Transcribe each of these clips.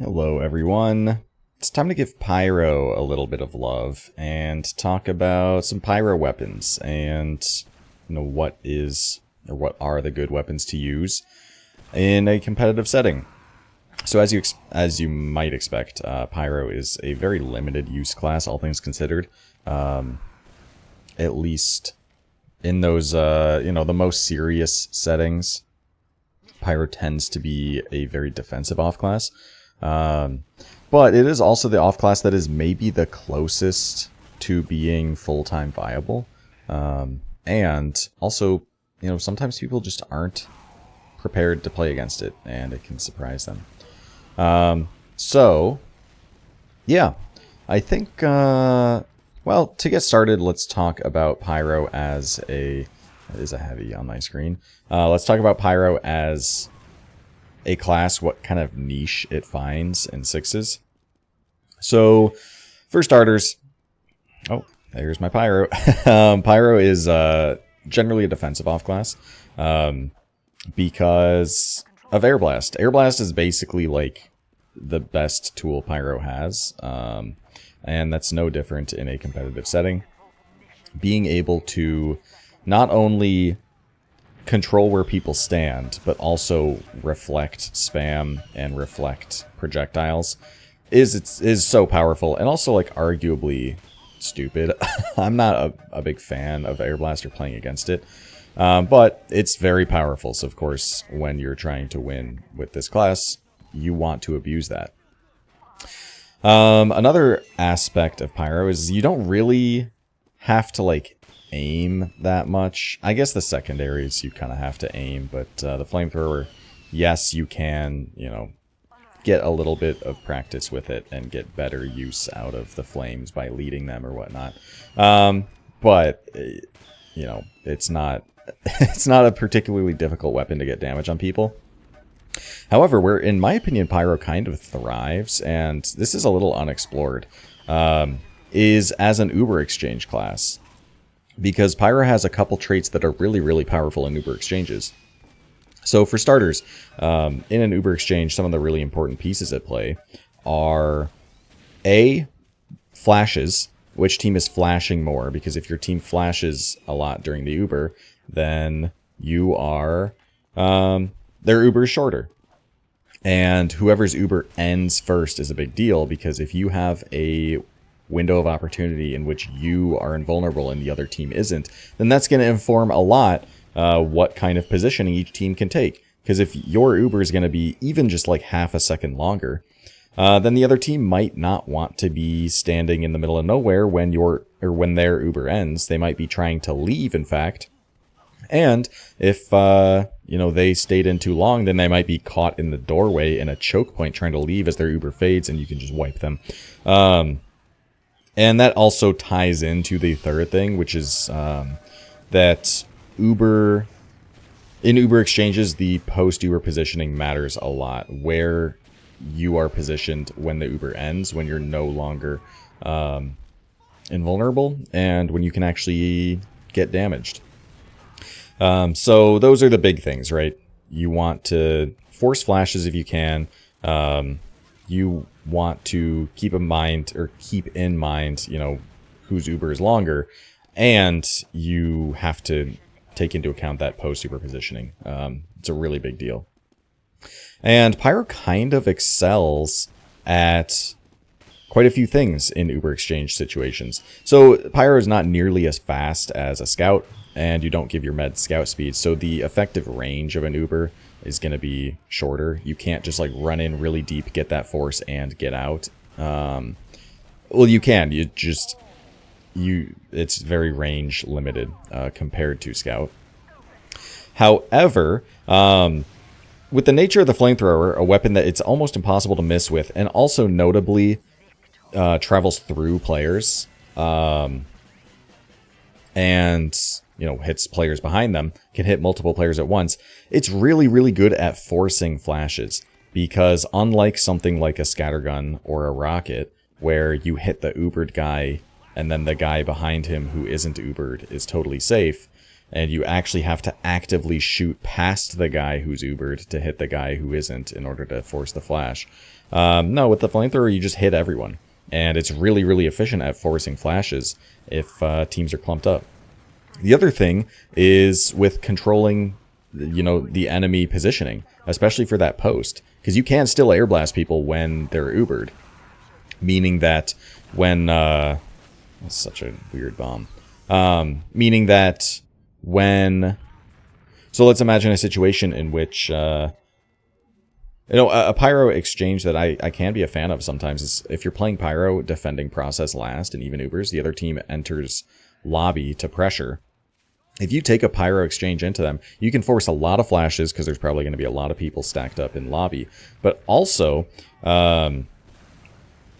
Hello everyone. It's time to give Pyro a little bit of love and talk about some Pyro weapons and what are the good weapons to use in a competitive setting. So as you might expect, Pyro is a very limited use class, all things considered. At least in those the most serious settings, Pyro tends to be a very defensive off class. But it is also the off class that is maybe the closest to being full-time viable. And also, sometimes people just aren't prepared to play against it, and it can surprise them. So, yeah, I think, well, to get started, let's talk about Pyro as it is a heavy on my screen. Let's talk about Pyro as a class, what kind of niche it finds in sixes. So, for starters, oh, there's my Pyro. Pyro is generally a defensive off class because of airblast. Airblast is basically like the best tool Pyro has, and that's no different in a competitive setting. Being able to not only control where people stand, but also reflect spam and reflect projectiles is so powerful, and also like arguably stupid. I'm not a big fan of Airblast or playing against it, but it's very powerful. So of course, when you're trying to win with this class, you want to abuse that. Another aspect of Pyro is you don't really have to like aim that much. I guess the secondaries you kind of have to aim, but the flamethrower, yes, you can, get a little bit of practice with it and get better use out of the flames by leading them or whatnot. But it's not it's not a particularly difficult weapon to get damage on people. However, where in my opinion Pyro kind of thrives, and this is a little unexplored, is as an Uber exchange class. Because Pyro has a couple traits that are really, really powerful in Uber exchanges. So for starters, in an Uber exchange, some of the really important pieces at play are A, flashes. Which team is flashing more? Because if your team flashes a lot during the Uber, then you are, their Uber is shorter. And whoever's Uber ends first is a big deal, because if you have a window of opportunity in which you are invulnerable and the other team isn't, then that's going to inform a lot what kind of positioning each team can take. Because if your Uber is going to be even just like half a second longer, then the other team might not want to be standing in the middle of nowhere when when their Uber ends. They might be trying to leave, in fact. And if they stayed in too long, then they might be caught in the doorway in a choke point trying to leave as their Uber fades, and you can just wipe them. And that also ties into the third thing, which is that in Uber exchanges, the post-Uber positioning matters a lot. Where you are positioned when the Uber ends, when you're no longer invulnerable, and when you can actually get damaged. So those are the big things, right? You want to force flashes if you can. You want to keep in mind, whose Uber is longer, and you have to take into account that post-Uber positioning. It's a really big deal. And Pyro kind of excels at quite a few things in Uber exchange situations. So Pyro is not nearly as fast as a scout, and you don't give your med scout speed, so the effective range of an Uber is going to be shorter. You can't just like run in really deep, get that force, and get out. Well, you can. It's very range limited compared to Scout. However, with the nature of the flamethrower, a weapon that it's almost impossible to miss with, and also notably travels through players, and hits players behind them, can hit multiple players at once. It's really, really good at forcing flashes, because unlike something like a scattergun or a rocket, where you hit the Ubered guy and then the guy behind him who isn't Ubered is totally safe, and you actually have to actively shoot past the guy who's Ubered to hit the guy who isn't in order to force the flash. No, with the flamethrower, you just hit everyone. And it's really, really efficient at forcing flashes if teams are clumped up. The other thing is with controlling, the enemy positioning, especially for that post. Because you can still airblast people when they're Ubered. Meaning that when... that's such a weird bomb. Meaning that when... So let's imagine a situation in which... a Pyro exchange that I can be a fan of sometimes is if you're playing Pyro, defending process last, and even Ubers, the other team enters lobby to pressure. If you take a Pyro exchange into them, you can force a lot of flashes because there's probably going to be a lot of people stacked up in lobby. But also,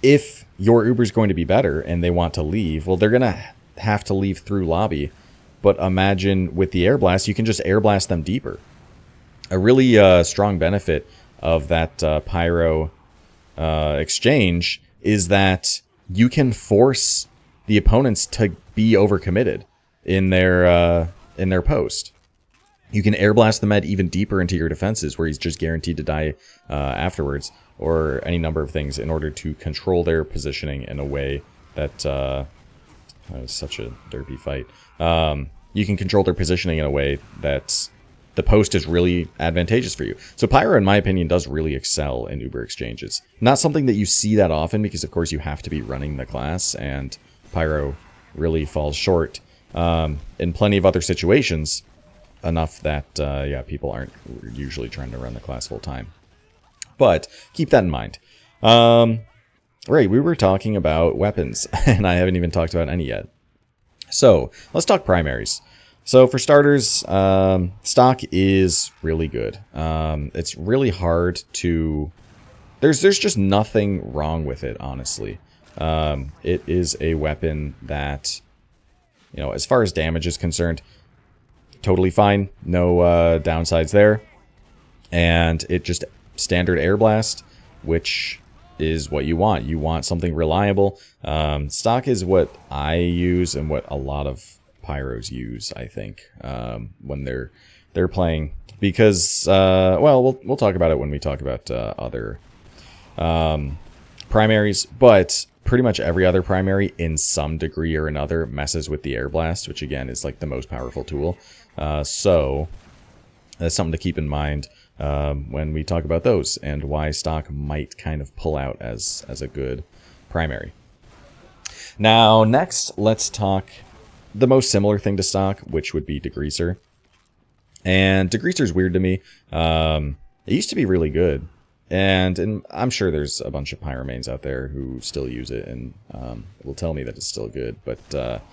if your Uber's going to be better and they want to leave, well, they're going to have to leave through lobby. But imagine with the air blast, you can just air blast them deeper. A really strong benefit of that Pyro exchange is that you can force the opponents to be overcommitted in their post. You can air blast the med even deeper into your defenses where he's just guaranteed to die afterwards, or any number of things in order to control their positioning in a way that that was such a derpy fight. You can control their positioning in a way that the post is really advantageous for you. So Pyro, in my opinion, does really excel in Uber exchanges. Not something that you see that often because, of course, you have to be running the class, and Pyro really falls short in plenty of other situations, enough that, people aren't usually trying to run the class full time. But keep that in mind. Right, we were talking about weapons, and I haven't even talked about any yet. So let's talk primaries. So for starters, stock is really good. It's really hard to... There's just nothing wrong with it, honestly. It is a weapon that, as far as damage is concerned, totally fine. No downsides there. And it just standard air blast, which is what you want. You want something reliable. Stock is what I use and what a lot of Pyros use, I think, when they're playing, because we'll talk about it when we talk about other primaries, but pretty much every other primary in some degree or another messes with the air blast, which again is like the most powerful tool. So that's something to keep in mind when we talk about those and why stock might kind of pull out as a good primary. Now next, let's talk the most similar thing to stock, which would be Degreaser. And Degreaser's weird to me. It used to be really good. And I'm sure there's a bunch of Pyromains out there who still use it and will tell me that it's still good. But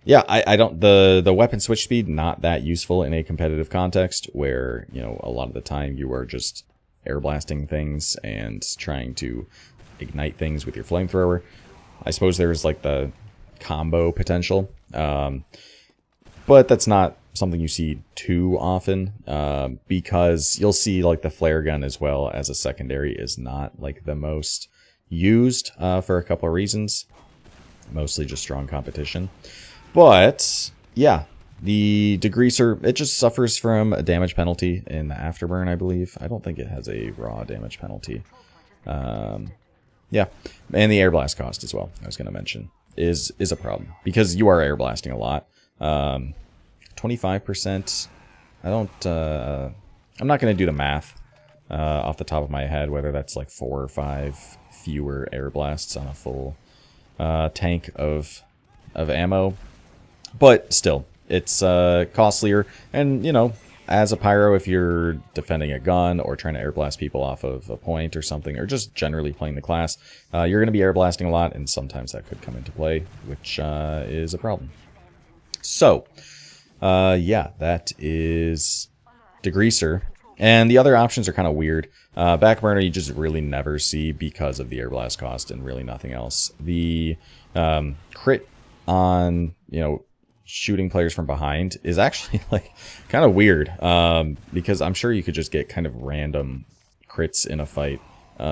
yeah, I don't... The weapon switch speed, not that useful in a competitive context where, a lot of the time you are just air blasting things and trying to ignite things with your flamethrower. I suppose there's like the combo potential, but that's not something you see too often, because you'll see like the flare gun as well as a secondary is not like the most used for a couple of reasons, mostly just strong competition. But yeah, the Degreaser, it just suffers from a damage penalty in the afterburn, I believe. I don't think it has a raw damage penalty. Yeah, and the air blast cost as well, I was going to mention, is a problem because you are air blasting a lot. 25%. I'm not going to do the math off the top of my head whether that's like 4 or 5 fewer air blasts on a full tank of ammo, but still, it's costlier. And as a Pyro, if you're defending a gun or trying to air blast people off of a point or something, or just generally playing the class, you're going to be air blasting a lot, and sometimes that could come into play, which is a problem. So, yeah, that is Degreaser. And the other options are kind of weird. Backburner you just really never see because of the air blast cost and really nothing else. The crit on, shooting players from behind is actually like kind of weird, because I'm sure you could just get kind of random crits in a fight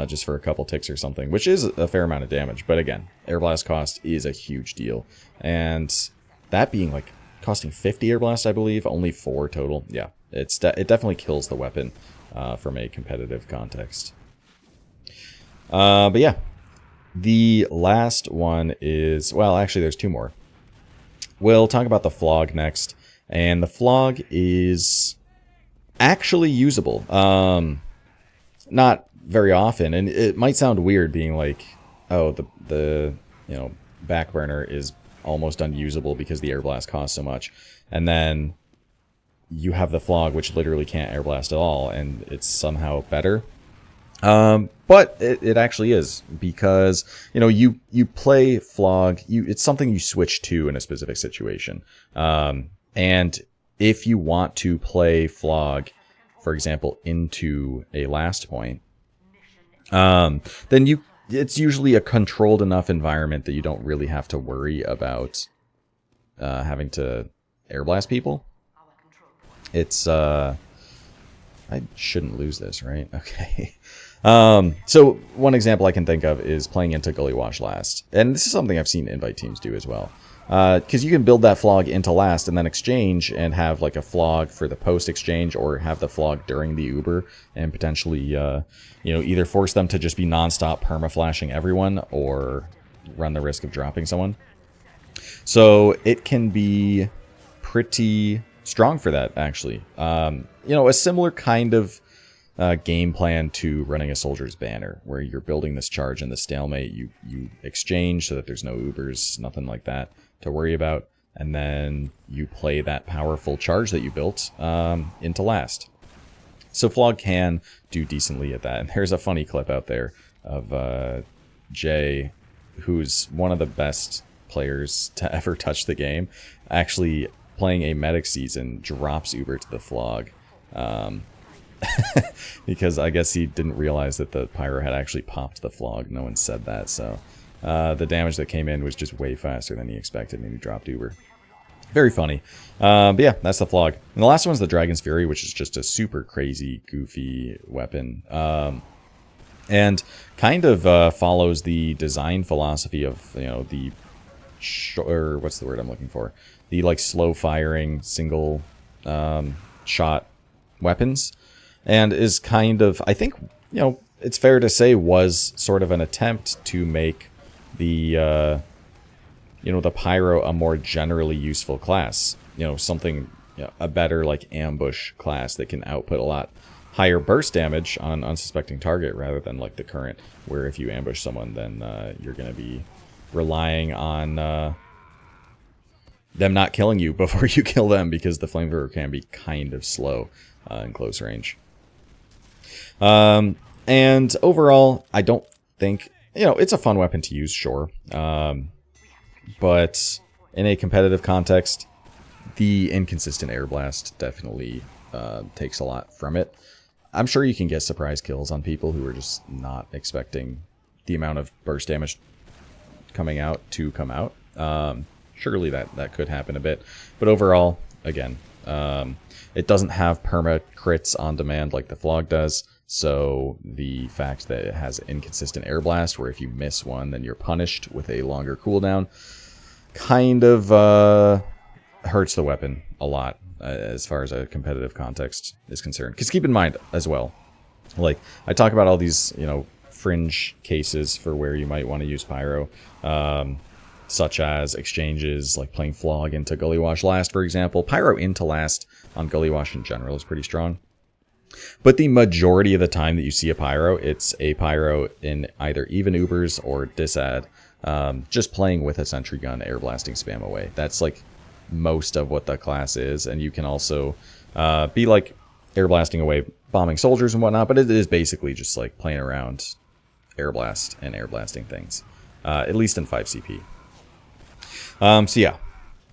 just for a couple ticks or something, which is a fair amount of damage. But again, air blast cost is a huge deal, and that being like costing 50 airblast, I believe. Only 4 total. Yeah, it definitely kills the weapon from a competitive context. But yeah, the last one is, well, actually there's 2 more. We'll talk about the flog next, and the flog is actually usable. Not very often, and it might sound weird being like, oh, the back burner is almost unusable because the air blast costs so much, and then you have the flog, which literally can't air blast at all, and it's somehow better. But it actually is, because you play flog, it's something you switch to in a specific situation, and if you want to play flog, for example, into a last point, then it's usually a controlled enough environment that you don't really have to worry about having to air blast people. It's I shouldn't lose this, right? Okay. So one example I can think of is playing into Gully Wash last, and this is something I've seen invite teams do as well. Because you can build that flog into last and then exchange and have like a flog for the post exchange, or have the flog during the Uber and potentially, either force them to just be nonstop perma-flashing everyone or run the risk of dropping someone. So it can be pretty strong for that, actually. A similar kind of game plan to running a soldier's banner, where you're building this charge in the stalemate, you exchange so that there's no Ubers, nothing like that to worry about, and then you play that powerful charge that you built into last. So flog can do decently at that, and there's a funny clip out there of Jay, who's one of the best players to ever touch the game, actually playing a medic season, drops Uber to the flog. Because I guess he didn't realize that the Pyro had actually popped the flog. No one said that, so the damage that came in was just way faster than he expected, and he dropped Uber. Very funny. But yeah, that's the flog. And the last one's the Dragon's Fury, which is just a super crazy, goofy weapon. And kind of follows the design philosophy of, the... or what's the word I'm looking for? The, like, slow-firing, single shot weapons. And is kind of, I think, it's fair to say, was sort of an attempt to make the, the Pyro a more generally useful class. Something, a better, like, ambush class that can output a lot higher burst damage on an unsuspecting target, rather than, like, the current, where if you ambush someone, then you're going to be relying on them not killing you before you kill them, because the flamethrower can be kind of slow in close range. And overall, I don't think, it's a fun weapon to use, sure. But in a competitive context, the inconsistent air blast definitely takes a lot from it. I'm sure you can get surprise kills on people who are just not expecting the amount of burst damage coming out to come out. Surely that could happen a bit. But overall, again, it doesn't have perma crits on demand like the flog does. So the fact that it has inconsistent air blast, where if you miss one, then you're punished with a longer cooldown, kind of hurts the weapon a lot as far as a competitive context is concerned. Because keep in mind as well, like I talk about all these, fringe cases for where you might want to use Pyro, such as exchanges, like playing flog into Gully Wash last, for example. Pyro into last on Gully Wash in general is pretty strong. But the majority of the time that you see a Pyro, it's a Pyro in either even Ubers or disad, just playing with a sentry gun, air blasting spam away. That's like most of what the class is, and you can also be like air blasting away, bombing soldiers and whatnot, but it is basically just like playing around air blast and air blasting things, at least in 5 CP. So yeah,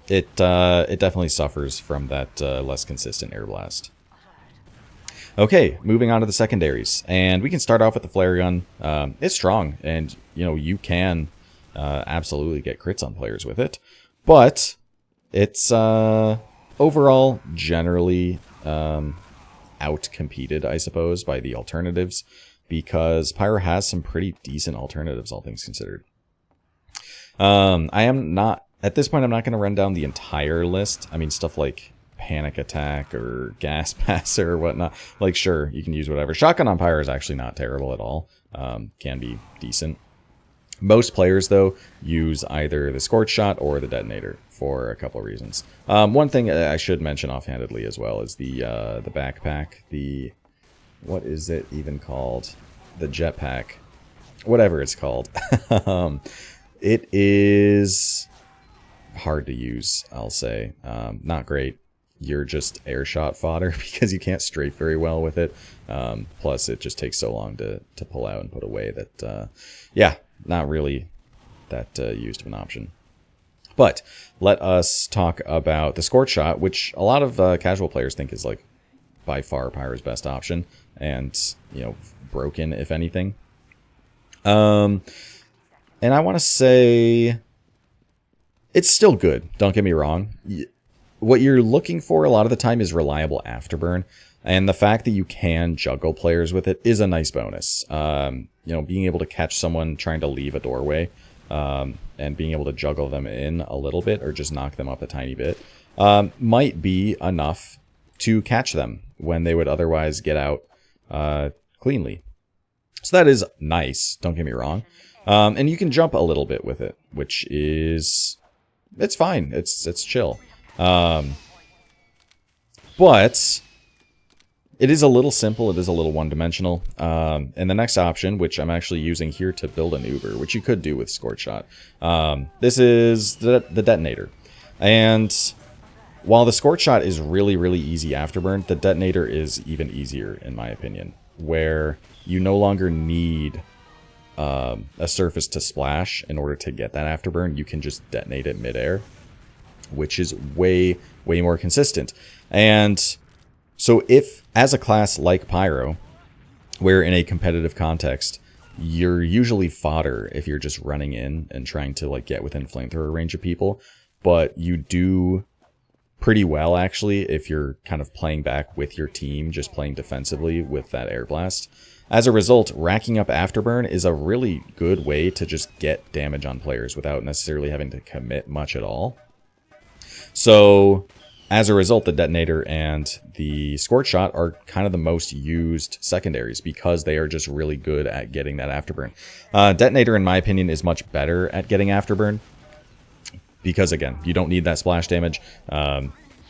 it definitely suffers from that less consistent air blast. Okay, moving on to the secondaries, and we can start off with the flare gun. It's strong, and you can absolutely get crits on players with it, but it's overall generally out-competed, I suppose, by the alternatives, because Pyro has some pretty decent alternatives, all things considered. I am not At this point, I'm not going to run down the entire list. I mean, stuff like Panic Attack or Gas Passer or whatnot. Like, sure, you can use whatever. Shotgun on Pyro is actually not terrible at all. Can be decent. Most players, though, use either the Scorch Shot or the Detonator for a couple of reasons. One thing I should mention offhandedly as well is the backpack. What is it even called? The jetpack. Whatever it's called. It is hard to use, I'll say. Not great. You're just air shot fodder because you can't strafe very well with it. Plus, it just takes so long to pull out and put away that, yeah, not really that used of an option. But let us talk about the Scorch Shot, which a lot of casual players think is like by far Pyro's best option, and broken if anything. And I want to say it's still good. Don't get me wrong. What you're looking for a lot of the time is reliable afterburn, and the fact that you can juggle players with it is a nice bonus. Being able to catch someone trying to leave a doorway, and being able to juggle them in a little bit or just knock them up a tiny bit, might be enough to catch them when they would otherwise get out cleanly. So that is nice, don't get me wrong. And you can jump a little bit with it, which is... it's fine. It's chill. But it is a little simple. It is a little one-dimensional. And the next option, which I'm actually using here to build an Uber, which you could do with Scorch Shot, this is the Detonator. And while the Scorch Shot is really, really easy afterburn, the Detonator is even easier, in my opinion, where you no longer need a surface to splash in order to get that afterburn. You can just detonate it midair, which is way, way more consistent. And so if, as a class like Pyro, where in a competitive context, you're usually fodder if you're just running in and trying to like get within flamethrower range of people, but you do pretty well actually if you're kind of playing back with your team, just playing defensively with that air blast. As a result, racking up afterburn is a really good way to just get damage on players without necessarily having to commit much at all. So, as a result, the Detonator and the Scorch Shot are kind of the most used secondaries because they are just really good at getting that afterburn. Detonator, in my opinion, is much better at getting afterburn because, again, you don't need that splash damage.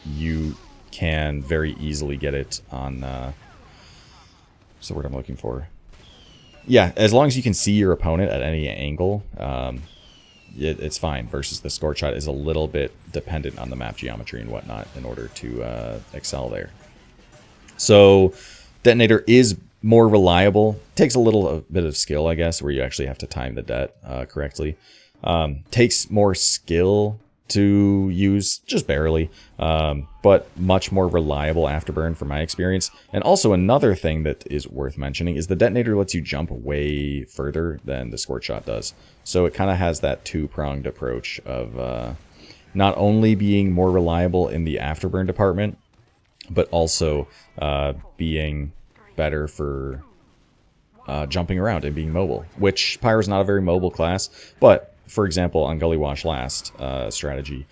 You can very easily get it on... what's the word I'm looking for? Yeah, as long as you can see your opponent at any angle, it's fine. Versus the Scorch Shot is a little bit dependent on the map geometry and whatnot in order to excel there. So, Detonator is more reliable. Takes a little bit of skill, I guess, where you actually have to time the det correctly. Takes more skill to use, just barely, but much more reliable afterburn from my experience. And also another thing that is worth mentioning is the Detonator lets you jump way further than the Scorch Shot does. So it kind of has that two-pronged approach of not only being more reliable in the afterburn department, but also being better for jumping around and being mobile, which Pyro's not a very mobile class, but for example, on Gully Wash Last strategy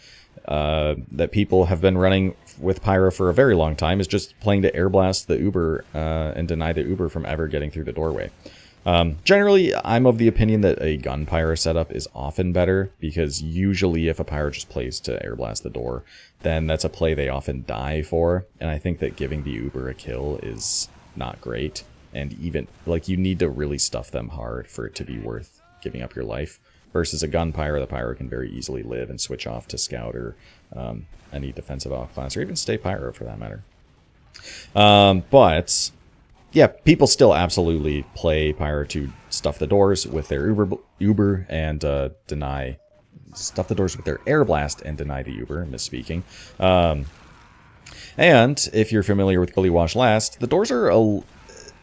that people have been running with Pyro for a very long time is just playing to airblast the Uber and deny the Uber from ever getting through the doorway. Generally, I'm of the opinion that a gun Pyro setup is often better because usually if a Pyro just plays to airblast the door, then that's a play they often die for. And I think that giving the Uber a kill is not great. And even, like, you need to really stuff them hard for it to be worth giving up your life. Versus a gun Pyro, the Pyro can very easily live and switch off to Scout or any defensive outclass, or even stay Pyro for that matter. But, yeah, people still absolutely play Pyro to stuff the doors with their Uber and deny... stuff the doors with their air blast and deny the Uber, misspeaking. And if you're familiar with Gully Wash Last, the doors are...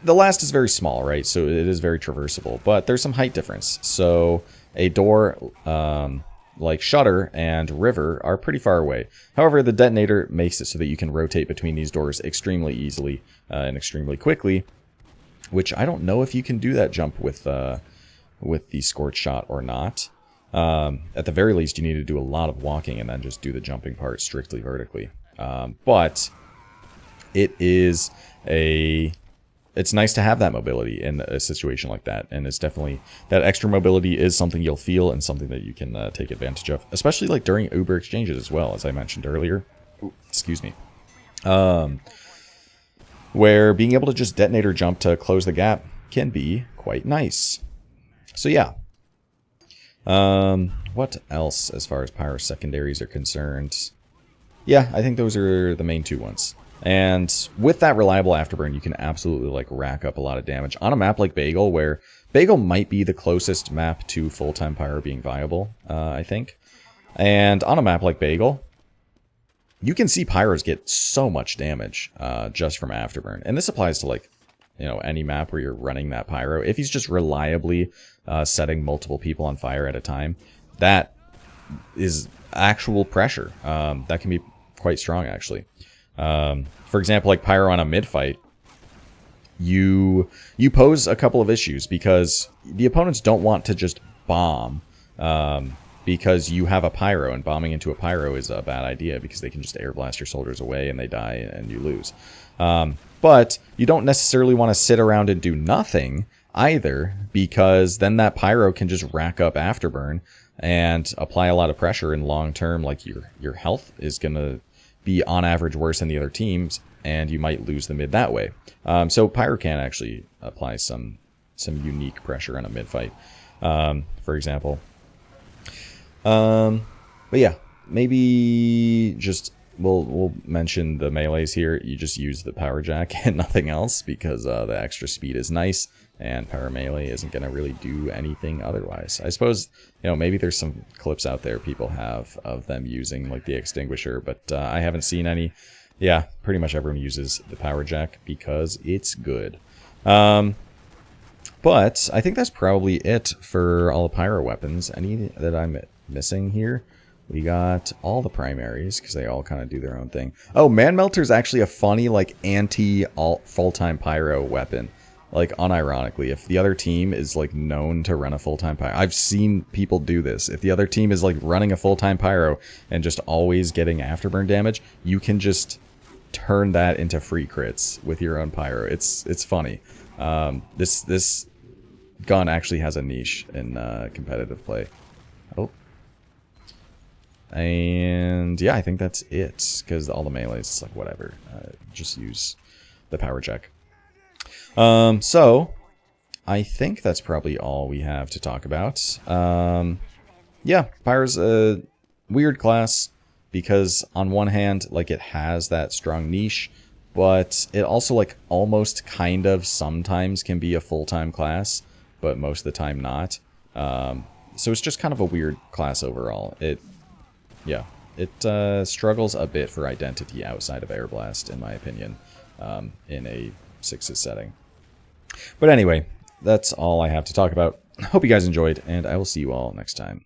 the last is very small, right? So it is very traversable, but there's some height difference. So... a door like Shutter and River are pretty far away. However, the Detonator makes it so that you can rotate between these doors extremely easily and extremely quickly, which I don't know if you can do that jump with the Scorch Shot or not. At the very least, you need to do a lot of walking and then just do the jumping part strictly vertically. But it is it's nice to have that mobility in a situation like that, and it's definitely, that extra mobility is something you'll feel and something that you can take advantage of, especially like during Uber exchanges as well, as I mentioned earlier. Ooh, excuse me. Where being able to just detonate or jump to close the gap can be quite nice. So yeah. What else as far as Pyro secondaries are concerned? Yeah, I think those are the main two ones. And with that reliable afterburn, you can absolutely like rack up a lot of damage on a map like Bagel, where Bagel might be the closest map to full-time Pyro being viable, I think. And on a map like Bagel, you can see Pyros get so much damage just from afterburn. And this applies to like, you know, any map where you're running that Pyro. If he's just reliably setting multiple people on fire at a time, that is actual pressure. That can be quite strong, actually. For example, like Pyro on a mid-fight, you pose a couple of issues because the opponents don't want to just bomb because you have a Pyro, and bombing into a Pyro is a bad idea because they can just air blast your soldiers away and they die and you lose. But you don't necessarily want to sit around and do nothing either, because then that Pyro can just rack up afterburn and apply a lot of pressure, in long term, like your health is going to be on average worse than the other teams, and you might lose the mid that way. So Pyro can actually apply some unique pressure on a mid fight, for example. But yeah, maybe just we'll mention the melees here. You just use the power jack and nothing else, because the extra speed is nice, and power melee isn't going to really do anything otherwise. I suppose, you know, maybe there's some clips out there people have of them using like the extinguisher, but I haven't seen any. Yeah, pretty much everyone uses the power jack because it's good. But I think that's probably it for all the pyro weapons. Any that I'm missing here? We got all the primaries, because they all kind of do their own thing. Oh, Man Melter is actually a funny, like, anti-full-time pyro weapon. Like, unironically, if the other team is, like, known to run a full-time pyro... I've seen people do this. If the other team is, like, running a full-time pyro and just always getting afterburn damage, you can just turn that into free crits with your own pyro. It's funny. This gun actually has a niche in competitive play. Oh. And yeah, I think that's it, because all the melees, it's like whatever, just use the power jack. So I think that's probably all we have to talk about. Yeah, Pyro's a weird class, because on one hand, like, it has that strong niche, but it also, like, almost kind of sometimes can be a full-time class, but most of the time not. So it's just kind of a weird class overall. Yeah, it struggles a bit for identity outside of Airblast, in my opinion, in a 6's setting. But anyway, that's all I have to talk about. Hope you guys enjoyed, and I will see you all next time.